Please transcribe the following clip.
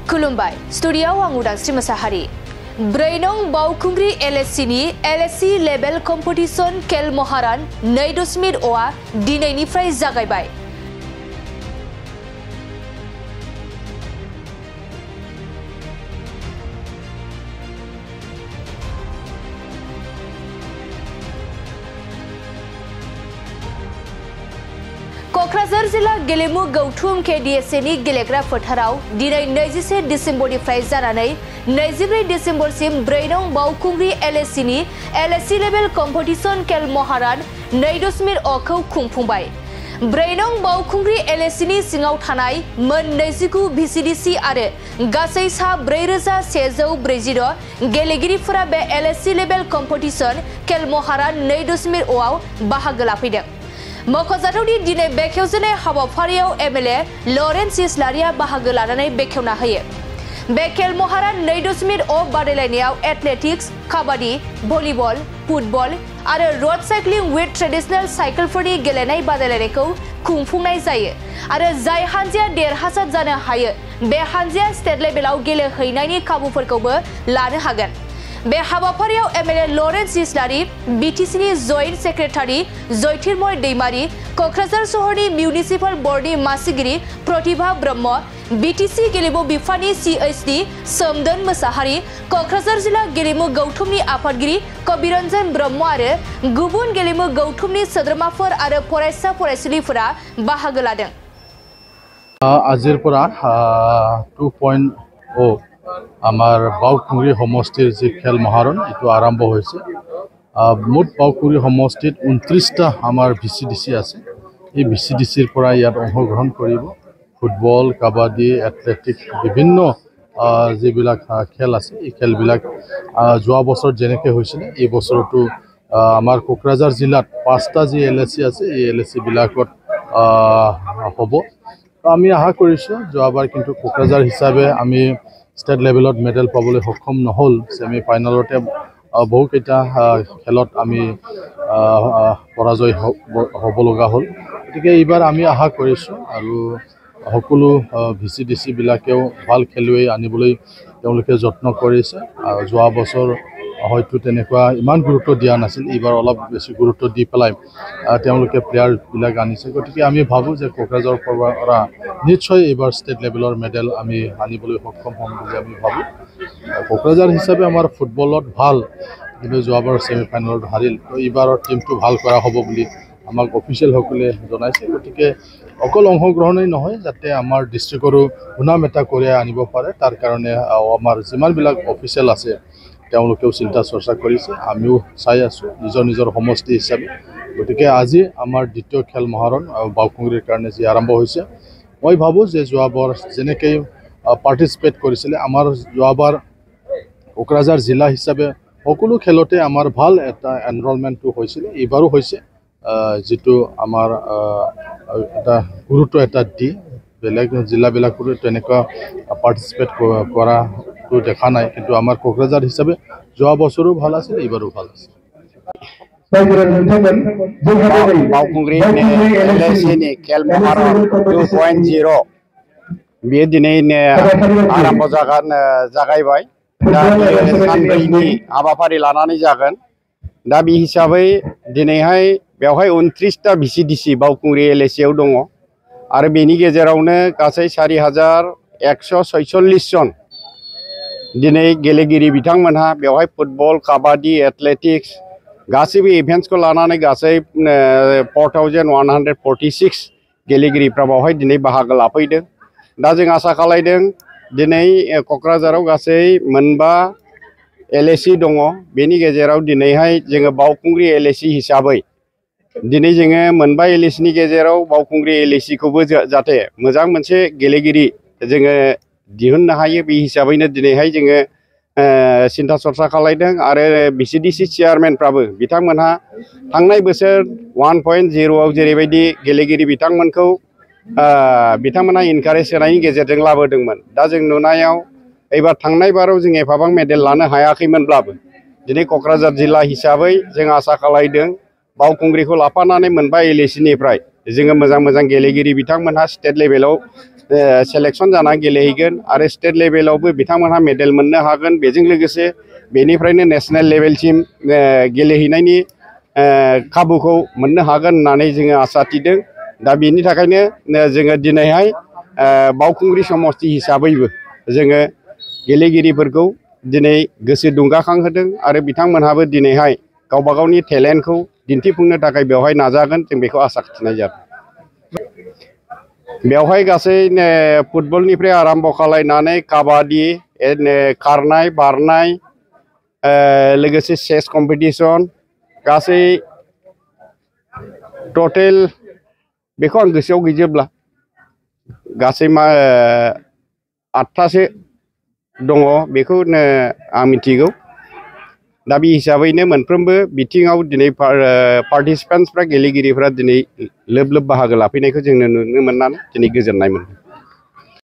खुलुमबाय स्टुडियोआव आं उदांस्रि मोसाहारि ब्रैनं बावखुंग्रि LSC लेभेल कम्पिटिशन खेल महारान 2.0 दिनैनिफ्राय जागायबाय। कक्राझार जिल्ला गेलेमु गौथुम KDSA गेलेग्रा फोथाराव दिनै 21 डिसेम्बरनिफ्राय जानानै 24 डिसेम्बरसिम ब्रैनं बावखुंग्रि LSC लेभेल कम्पिटिशन खेल महारान 2.0 खौ खुंफुंबाय। ब्रैनं बावखुंग्रि LSC सिङाव थानाय मोन 29 VCDC आरो गासै सा 4146 गेलेगिरिफोरा बे LSC लेभेल कम्पिटिशन खेल महारान 2.0 आव बाहागो लाफैदों। मख'जाथावदि दिनै बेखेवजेननाय हाबाफारियाव MLA लरेन्स इस्लारिया बाहागो लानानै बेखेवना होयो। बे खेल महारान 2.0 बादायलायनायाव एथलेटिक्स, काबादि, भलिबल, फुटबल आरो रोड साइक्लिं विथ ट्रेडिशनल साइकेलफोरनि गेलेनाय बादायलायनायखौ खुंफुंनाय जायो आरो जाय हानजाया देरहासार जानो हायो बे हानजाया स्टेट लेभेलाव गेलेहैनायनि खाबुफोरखौबो लानो हागोन। बे हाबाफारियाव MLA लरेन्स इस्लारि, BTC नि जइन्ट सेक्रेटारि जयथिरमय दैमारि, कक्राझार सहरनि मिउनिसिपाल बर्डनि मासिगिरि प्रतिभा ब्रह्म, BTC गेलेमु बिफाननि CHD सोमदोन मोसाहारि, कक्राझार जिल्ला गेलेमु गौथुमनि आफादगिरि कबिरन्जन ब्रह्म आरो गुबुन गेलेमु गौथुमनि सोद्रोमाफोर आरो फरायसा फरायसुलिफोरा बाहागो लादों। आजिरपुरा 2.0 आमार बावखुंग्रि समष्टिर जी खेल महारन इतो आरम्भ होइसे। मुठ बावखुंग्रि समष्टित 29टा आमार VCDC आछे। এই VCDCৰ পৰা ইয়াত অংশগ্ৰহণ কৰিব ফুটবল, কাবাডি, এথলেটিক্স বিভিন্ন যিবিলাক খেল আছে এই খেলবিলাক যোৱা বছৰ যেনেকৈ হৈছিল এই বছৰটো আমাৰ কোকৰাঝাৰ জিলাত 5টা যি LSC আছে এই LSC বিলাকত হ'ব। আমি আশা কৰিছো যোৱাবাৰ কিন্তু কোকৰাঝাৰ হিচাপে আমি स्टेट लेवल मेडल पाबले सक्षम নহল। सेमी फाइनलते बहुकेटा खेलत आमी पराजय हब लगा हल। गतिके एबार आमी आशा करिছো आरो সকলো VCDC বিলাকেও ভাল খেলুৱৈ আনিবলৈ তেওঁলোকে যত্ন কৰিছে। যোৱা বছৰ হয়তো তেনেকুৱা ইমান গুৰুত্ব দিয়া নাছিল, এবাৰ অলপ বেছি গুৰুত্ব দি পেলাই তেওঁলোকে প্লেয়াৰ বিলাক আনিছে। গতিকে আমি ভাবো যে কোকৰাঝাৰৰ পৰা নিশ্চয় এবাৰ স্টেট লেভেলৰ মেডেল আমি আনিবলৈ সক্ষম হ'ম বুলি আমি ভাবো। কোকৰাঝাৰ হিচাপে আমাৰ ফুটবলত ভাল, কিন্তু যোৱাবাৰ সেমি ফাইনেলত হাৰিল। তো এইবাৰৰ টিমটো ভাল কৰা হ'ব বুলি আমাক অফিচিয়েল সকলে জনাইছে। গতিকে অকল অংশগ্ৰহণেই নহয়, যাতে আমাৰ ডিষ্ট্ৰিক্টৰো সুনাম এটা কঢ়িয়াই আনিব পাৰে তাৰ কাৰণে আমাৰ যিমানবিলাক অফিচিয়েল আছে তেওঁলোকেও চিন্তা চৰ্চা কৰিছে, আমিও চাই আছো নিজৰ নিজৰ সমষ্টি হিচাপে। গতিকে আজি আমাৰ দ্বিতীয় খেল মহাৰণ বাওকুংগ্ৰিৰ কাৰণে যি আৰম্ভ হৈছে, মই ভাবো যে যোৱাবাৰ যেনেকৈ পাৰ্টিচিপেট কৰিছিলে আমাৰ যোৱাবাৰ কোকৰাঝাৰ জিলা হিচাপে সকলো খেলতে আমাৰ ভাল এটা এনৰলমেণ্টটো হৈছিলে, এইবাৰো হৈছে। যেটো আমাৰ এটা গুৰুত্ব এটা দি বেলেগ জিলাবিলাকৰো তেনেকুৱা পাৰ্টিচিপেট কৰাটো দেখা নাই, কিন্তু আমাৰ কোকৰাঝাৰ হিচাপে যোৱা বছৰো ভাল আছিল, এইবাৰো ভাল আছিল। बावखुंग्रि LSC खेल महारन 2.0 बे दिनै आरम्भ जागायबाय। दा सानब्रैनि हाबाफारि लानानै जागोन। दा बे हिसाबै दिनैहाय बेवहाय 29टा VCDC बावखुंग्रि LSC आव दङ आरो बेनि गेजेरावनो गासै 4146 जन दिनै गेलेगिरि बिथांमोनहा बेवहाय फुटबल, काबाडि, एथलेटिक्स गासैबो इभेन्ट्सखौ लानानै गासै 4146 गेलेगिरिफ्रा बेवहाय दिनै बाहागो लाफैदों। दा जों आसा खालामदों दिनै कक्राझाराव गासै मोनबा LSC दङ, बेनि गेजेराव दिनैहाय जोङो बावखुंग्रि LSC हिसाबै दिनै जोङो मोनबा LSC नि गेजेराव बावखुंग्रि LSC खौबो जाहाथे मोजां मोनसे गेलेगिरि जोङो दिहुननो हायो, बे हिसाबैनो दिनैहाय जोङो सिन्था चर्चा खालामदों आरो VCDC चेयारमेनफ्राबो बिथांमोनहा थांनाय बोसोर 1.0 आव जेरैबायदि गेलेगिरि बिथांमोनखौ बिथांमोनहा इनकारेज होनायनि गेजेरजों लाबोदोंमोन। दा जों नुनायाव एबार थांनाय बाराव जों एफाबां मेडेल लानो हायाखैमोनब्लाबो दिनै कक्राझार जिल्ला हिसाबै जों आसा खालामदों बावखुंग्रिखौ लाफानानै मोनबा LSC निफ्राय जोङो मोजां गेलेगिरि बिथांमोनहा स्टेट लेभेलाव सेलेक्शन जाना गेलेहैगोन आरो स्टेट लेभेलावबो बिथांमोनहा मेडेल मोननो हागोन बेजों लोगोसे बेनिफ्रायनो नेशनेल लेभेलसिम गेलेहैनायनि खाबुखौ मोननो हागोन होननानै जोङो आसा थिदों दा बेनि थाखायनो जोङो दिनैहाय बावखुंग्रि समस्ति हिसाबैबो जोङो गेलेगिरिफोरखौ दिनै गोसो दुंगाखांहोदों आरो बिथांमोनहाबो दिनैहाय गावबा गावनि टेलेन्टखौ दिन्थिफुंनो थाखाय बेवहाय नाजागोन जों बेखौ आसा खालामनाय जादों बेवहाय गासै फुटबलनिफ्राय आरम्भ खालामनानै काबादि खारनाय बारनाय लोगोसे चेस कम्पिटिशन गासै टटेल बेखौ आं गोसोआव गैजोबला गासै 8थासो दङ बेखौ आं मिथिगौ दा बे हिसाबैनो मोनफ्रोमबो बिथिङाव दिनै पार्टिसिपेन्टसफ्रा गेलेगिरिफ्रा दिनै लोब लोब बाहागो लाफैनायखौ जों नुनो मोननानै दिनै गोजोननाय मोनदों